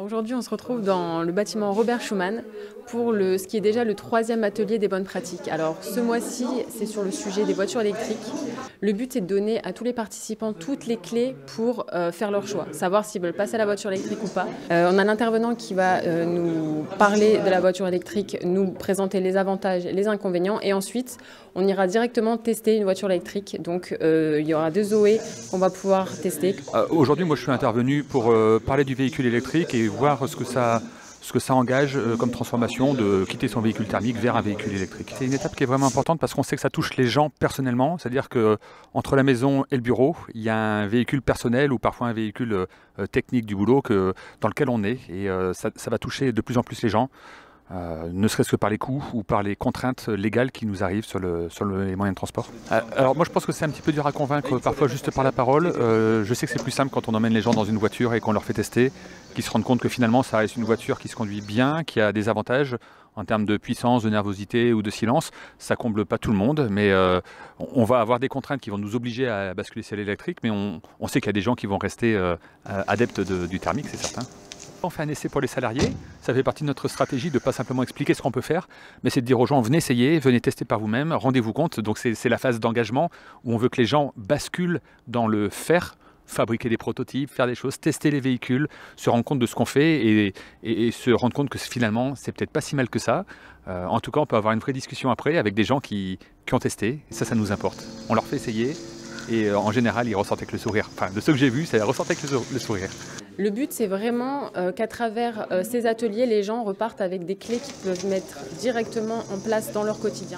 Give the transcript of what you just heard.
Aujourd'hui, on se retrouve dans le bâtiment Robert Schuman pour ce qui est déjà le 3e atelier des bonnes pratiques. Alors ce mois-ci, c'est sur le sujet des voitures électriques. Le but est de donner à tous les participants toutes les clés pour faire leur choix, savoir s'ils veulent passer à la voiture électrique ou pas. On a l'intervenant qui va nous parler de la voiture électrique, nous présenter les avantages, les inconvénients et ensuite on ira directement tester une voiture électrique. Donc il y aura 2 ZOE qu'on va pouvoir tester. Aujourd'hui, moi je suis intervenu pour parler du véhicule électrique et voir ce que ça engage comme transformation de quitter son véhicule thermique vers un véhicule électrique. C'est une étape qui est vraiment importante parce qu'on sait que ça touche les gens personnellement, c'est-à-dire qu'entre la maison et le bureau, il y a un véhicule personnel ou parfois un véhicule technique du boulot dans lequel on est et ça va toucher de plus en plus les gens. Ne serait-ce que par les coûts ou par les contraintes légales qui nous arrivent sur les moyens de transport. Alors moi je pense que c'est un petit peu dur à convaincre parfois juste par la parole. Je sais que c'est plus simple quand on emmène les gens dans une voiture et qu'on leur fait tester, qu'ils se rendent compte que finalement ça reste une voiture qui se conduit bien, qui a des avantages en termes de puissance, de nervosité ou de silence. Ça comble pas tout le monde, mais on va avoir des contraintes qui vont nous obliger à basculer sur l'électrique, mais on sait qu'il y a des gens qui vont rester adeptes du thermique, c'est certain. On fait un essai pour les salariés, ça fait partie de notre stratégie de ne pas simplement expliquer ce qu'on peut faire, mais c'est de dire aux gens, venez essayer, venez tester par vous-même, rendez-vous compte. Donc c'est la phase d'engagement où on veut que les gens basculent dans le faire, fabriquer des prototypes, faire des choses, tester les véhicules, se rendre compte de ce qu'on fait et se rendre compte que finalement c'est peut-être pas si mal que ça. En tout cas on peut avoir une vraie discussion après avec des gens qui ont testé, et ça nous importe. On leur fait essayer et en général ils ressortent avec le sourire. Enfin de ceux que j'ai vus, ça ressortent avec le sourire. Le but, c'est vraiment qu'à travers ces ateliers, les gens repartent avec des clés qu'ils peuvent mettre directement en place dans leur quotidien.